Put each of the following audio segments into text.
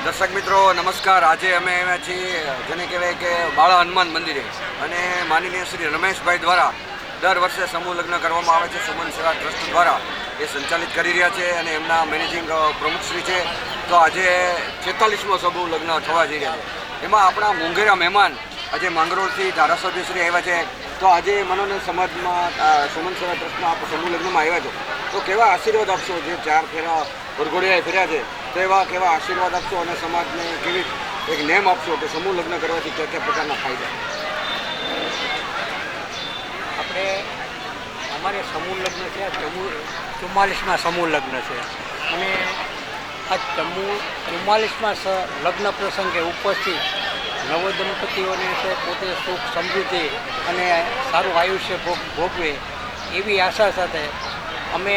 દર્શક મિત્રો નમસ્કાર। આજે અમે આવ્યા છીએ જેને કહેવાય કે બાળા હનુમાન મંદિરે અને માનનીય શ્રી રમેશભાઈ દ્વારા દર વર્ષે સમૂહ લગ્ન કરવામાં આવે છે। સુમન સેવા ટ્રસ્ટ દ્વારા એ સંચાલિત કરી રહ્યા છે અને એમના મેનેજિંગ પ્રમુખશ્રી છે। તો આજે 46મો સમૂહ લગ્ન થવા જઈ રહ્યા છે। એમાં આપણા મોંઘેરા મહેમાન આજે માંગરોળથી ધારાસભ્યશ્રી આવ્યા છે। તો આજે મનોને સમાજમાં સુમન સેવા ટ્રસ્ટમાં આપ સમૂહ લગ્નમાં આવ્યા છો તો કેવા આશીર્વાદ આપશો? જે 4 ફેરા વરઘોડિયાએ ફેર્યા છે તો એવા કેવા આશીર્વાદ આપશો અને સમાજને કેવી એક નેમ આપશો કે સમૂહ લગ્ન કરવાથી કયા કયા પ્રકારના ફાયદા? આપણે અમારે સમૂહ લગ્ન છે 44માં સમૂહ લગ્ન છે અને આ 44માં લગ્ન પ્રસંગે ઉપસ્થિત નવદંપતીઓને છે પોતે સુખ સમૃદ્ધિ અને સારું આયુષ્ય ભોગવે એવી આશા સાથે અમે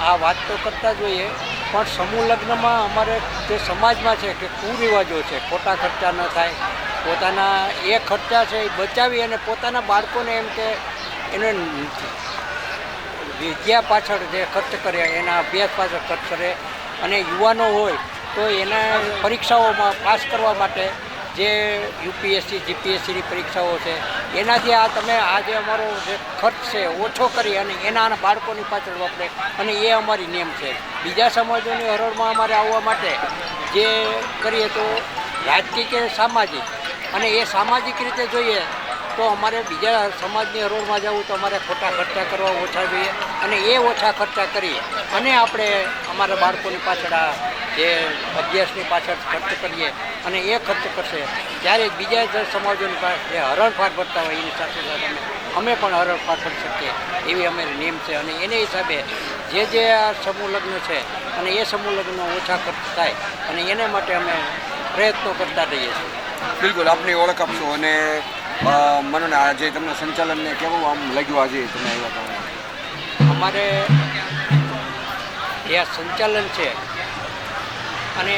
આ વાત તો કરતા જ હોઈએ, પણ સમૂહ લગ્નમાં અમારે જે સમાજમાં છે કે કુરિવાજો છે, ખોટા ખર્ચા ન થાય, પોતાના એ ખર્ચા છે એ બચાવી અને પોતાના બાળકોને એમ કે એને વિદ્યા પાછળ જે ખર્ચ કરે, એના અભ્યાસ પાછળ ખર્ચ કરે અને યુવાનો હોય તો એના પરીક્ષાઓમાં પાસ કરવા માટે જે યુપીએસસી જીપીએસસીની પરીક્ષાઓ છે એનાથી આ તમે આજે અમારો જે ખર્ચ છે ઓછો કરી અને એના બાળકોની પાછળ વાપરે અને એ અમારી નિયમ છે। બીજા સમાજોની હરોળમાં અમારે આવવા માટે જે કરીએ તો રાજકીય કે સામાજિક, અને એ સામાજિક રીતે જોઈએ તો અમારે બીજા સમાજની હરોળમાં જવું તો અમારે ખોટા ખર્ચા કરવા ઓછા જોઈએ અને એ ઓછા ખર્ચા કરી અને આપણે અમારા બાળકોની પાછળ આ જે અભ્યાસની પાછળ ખર્ચ કરીએ અને એ ખર્ચ કરશે ત્યારે બીજા જે સમાજોની પાસે જે હરણફાળ ભરતા હોય એની સાથે સાથે અમે પણ હરણફાળ ભરી શકીએ એવી અમારી નિયમ છે અને એને હિસાબે જે આ સમૂહ લગ્ન છે અને એ સમૂહ લગ્નનો ઓછા ખર્ચ થાય અને એને માટે અમે પ્રયત્નો કરતા રહીએ છીએ। બિલકુલ, આપની ઓળખ આપશો અને મને આજે તમને સંચાલનને કેવું આમ લાગ્યું? આજે તમે આવ્યા હતા અમારે એ આ સંચાલન છે અને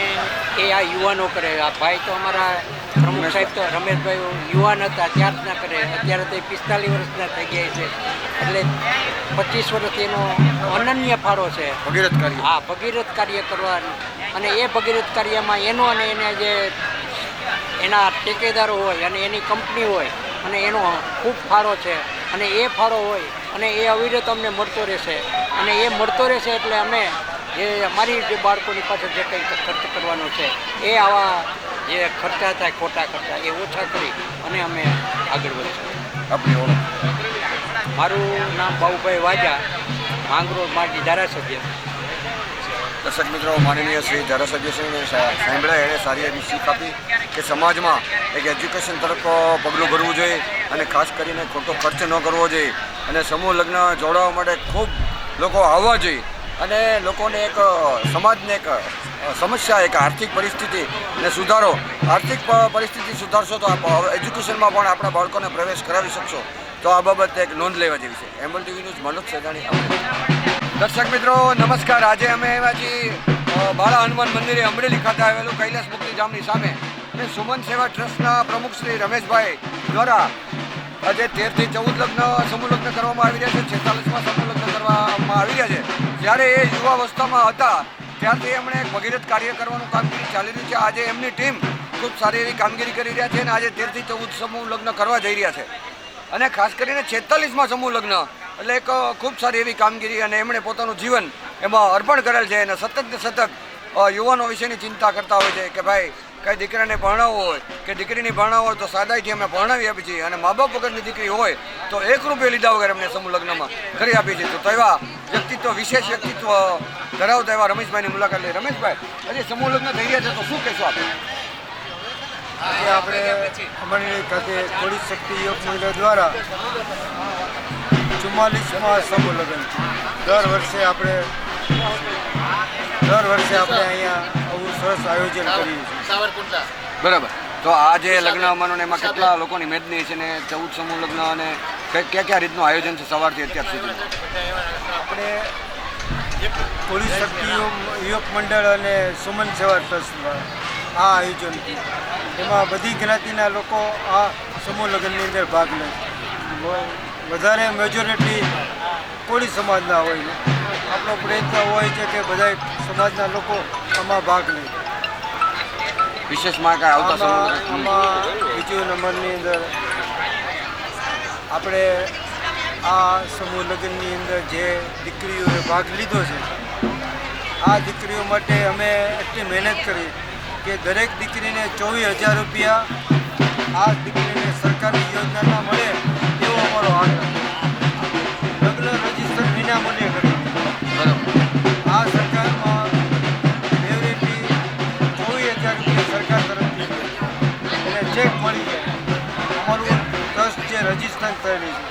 એ આ યુવાનો કરે। આ ભાઈ તો અમારા પ્રમુખ સાહેબ તો રમેશભાઈ યુવાન હતા ત્યારના કરે, અત્યારે તો 45 વર્ષના થઈ ગયા છે એટલે 25 વર્ષથી એનો અનન્ય ફાળો છે ભગીરથ કાર્ય। હા, ભગીરથ કાર્ય કરવાનું અને એ ભગીરથ કાર્યમાં એનો અને એને જે એના ઠેકેદારો હોય અને એની કંપની હોય અને એનો ખૂબ ફાળો છે અને એ ફાળો હોય અને એ અવિરત અમને મળતો રહેશે અને એ મળતો રહેશે એટલે અમે જે અમારી જે બાળકોની પાછળ જે કંઈ ખર્ચ કરવાનો છે એ આવા જે ખર્ચા થાય ખોટા ખર્ચા એ ઓછા કરી અને અમે આગળ વધીશું। આપની ઓળખ? મારું નામ બાબુભાઈ વાજા, માંગરોળ માટી ધારાસભ્ય। દર્શક મિત્રો, માનનીય શ્રી ધારાસભ્યશ્રીને સાંભળ્યા એણે સારી એવી શીખ આપી કે સમાજમાં એક એજ્યુકેશન તરફ પગલું ભરવું જોઈએ અને ખાસ કરીને ખોટો ખર્ચ ન કરવો જોઈએ અને સમૂહ લગ્ન જોડાવા માટે ખૂબ લોકો આવવા જોઈએ અને લોકોને એક સમાજને એક સમસ્યા એક આર્થિક પરિસ્થિતિ ને સુધારો, આર્થિક પરિસ્થિતિ સુધારશો તો એજ્યુકેશનમાં પણ આપણા બાળકોને પ્રવેશ કરાવી શકશો। તો આ બાબતે એક નોંધ લેવા જેવી છે। એમ્બલ ટીવી ન્યૂઝ મનોજ સેજાણી। દર્શક મિત્રો નમસ્કાર। આજે અમે આવ્યા છીએ બાળા હનુમાન મંદિરે અમરેલી ખાતે આવેલું કૈલાસ મુક્તિ ધામની સામે અને સુમન સેવા ટ્રસ્ટના પ્રમુખ શ્રી રમેશભાઈ દ્વારા આજે 13 થી 14 લગ્ન સમૂહ લગ્ન કરવામાં આવી રહ્યા છે। 46માં સમૂહ લગ્ન કરવામાં આવી રહ્યા છે। જ્યારે એ યુવાવસ્થામાં હતા ત્યારથી એમણે એક ભગીરથ કાર્ય કરવાનું કામગીરી ચાલી રહ્યું છે। આજે એમની ટીમ ખૂબ સારી એવી કામગીરી કરી રહ્યા છે અને આજે 13 થી 14 સમૂહ લગ્ન કરવા જઈ રહ્યા છે અને ખાસ કરીને 46માં સમૂહ લગ્ન એટલે એક ખૂબ સારી એવી કામગીરી અને એમણે પોતાનું જીવન એમાં અર્પણ કરેલ છે અને સતત ને સતત યુવાનો વિશેની ચિંતા કરતા હોય છે કે ભાઈ કંઈ દીકરાને ભણાવવો હોય કે દીકરીને ભણાવવો હોય તો સાદાઈથી અમે ભણાવી આપીએ છીએ અને મા બાપ વગરની દીકરી હોય તો 1 રૂપિયો લીધા વગર અમને સમૂહ લગ્નમાં કરી આપીએ છીએ। તો એવા વ્યક્તિત્વ, વિશેષ વ્યક્તિત્વ ધરાવતા એવા રમેશભાઈની મુલાકાત લઈ। રમેશભાઈ, આજે સમૂહ લગ્ન થઈ રહ્યા છે તો શું કહેશો આપણે? આજે આપણે અમરેલી ખાતે કોળી શક્તિ યુવક મંડળ દ્વારા 44માં સમૂહ લગ્ન દર વર્ષે આપણે અહીંયા આવું સરસ આયોજન કરીએ છીએ। બરાબર, તો આ જે લગ્ન અમારું એમાં કેટલા લોકોની મેદની છે ને 14 સમૂહ લગ્ન અને કયા રીતનું આયોજન છે સવારથી અત્યાર સુધી? આપણે કોળી શક્તિ યુવક મંડળ અને સુમન સેવા ટ્રસ્ટ દ્વારા આ આયોજન એમાં બધી જ્ઞાતિના લોકો આ સમૂહ લગ્નની અંદર ભાગ લે। વધારે મેજોરિટી કોળી સમાજના હોય છે। આપણો પ્રયત્ન હોય છે કે બધા સમાજના લોકો આમાં ભાગ લે। વિશેષમાં કાંઈ આવતા સમૂહ લગ્ન? આમાં બીજું નંબરની અંદર આપણે આ સમૂહ લગ્નની અંદર જે દીકરીઓએ ભાગ લીધો છે આ દીકરીઓ માટે અમે એટલી મહેનત કરી કે દરેક દીકરીને 24,000 રૂપિયા આ દીકરીને સરકારી યોજનાના મળે એવો અમારો આગ્રહ. લગ્ન રજીસ્ટર વિના મૂલ્યે કરી બરાબર. આ સરકારમાં એવરેજથી 24,000 રૂપિયા સરકાર તરફથી એને ચેક મળી જાય. અમારું ટ્રસ્ટ જે રજીસ્ટર થયેલી છે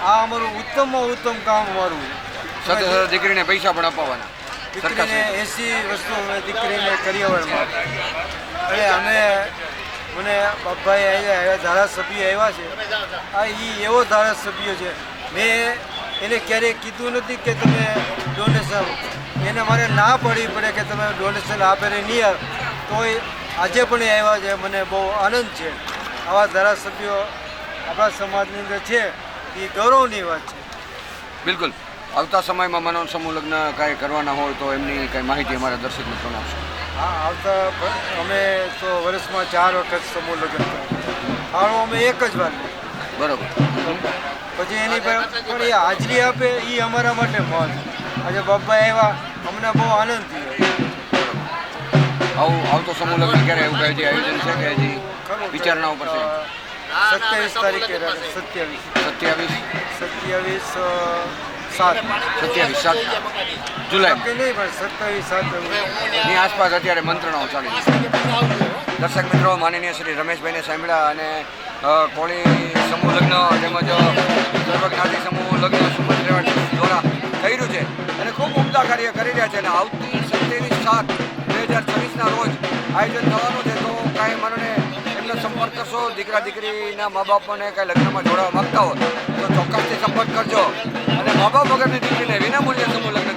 આ અમારું ઉત્તમમાં ઉત્તમ કામ અમારું. સાથે સાથે દીકરીને પૈસા પણ અપાવવાના. દીકરીને 80 વસ્તુ અમે દીકરીને કરિયાવરમાં અને અમે મને બાપાએ આવ્યા ધારાસભ્ય આવ્યા છે આ એવો ધારાસભ્ય છે મેં એને ક્યારેય કીધું નથી કે તમે ડોનેશન એને મારે ના પડી પડે કે તમે ડોનેશન આપે નહીં આવ તોય આજે પણ એ આવ્યા છે. મને બહુ આનંદ છે. આવા ધારાસભ્યો આપણા સમાજની અંદર છે એ ગૌરવની વાત છે. બિલકુલ. આવતા સમયમાં માનો સમૂહ લગ્ન કાંઈ કરવાના હોય તો એમની કાંઈ માહિતી અમારા દર્શક મિત્રોને આપશો? હા, આવતા અમે તો વર્ષમાં 4 વખત સમૂહ લગ્ન કરીએ. ફાળો અમે એક જ વાર લઈએ. બરાબર. પછી એની પર પણ એ હાજરી આપે એ અમારા માટે મહત્વ. આજે બાપા આવ્યા અમને બહુ આનંદ થયો. આવું આવતો સમૂહ લગ્ન ક્યારે એવું કાંઈ જે આયોજન છે કે હજી ખરું વિચારણા ઉપર છે? 27 તારીખે 27 7 જુલાઈ કે નહીં પણ 27 ની આસપાસ અત્યારે મંત્રણાઓ ચાલી છે. દર્શક મિત્રો, માનનીય શ્રી રમેશભાઈને સાંભળ્યા અને કોળી સમૂહ લગ્ન તેમજ સર્વજ્ઞાતિ સમૂહ લગ્ન સુમન રેવાડ દ્વારા કર્યું છે અને ખૂબ ઉમદા કાર્ય કરી રહ્યા છે અને આવતી 27/7/2026ના રોજ આયોજન થવાનું છે. તો કાંઈ મને એમનો સંપર્ક કરશો, દીકરા દીકરીના મા બાપને કાંઈ લગ્નમાં જોડાવા માગતા હોય તો ચોક્કસથી સંપર્ક કરજો અને મા બાપ વગરની દીકરીને વિનામૂલ્યે સમૂહ લગ્ન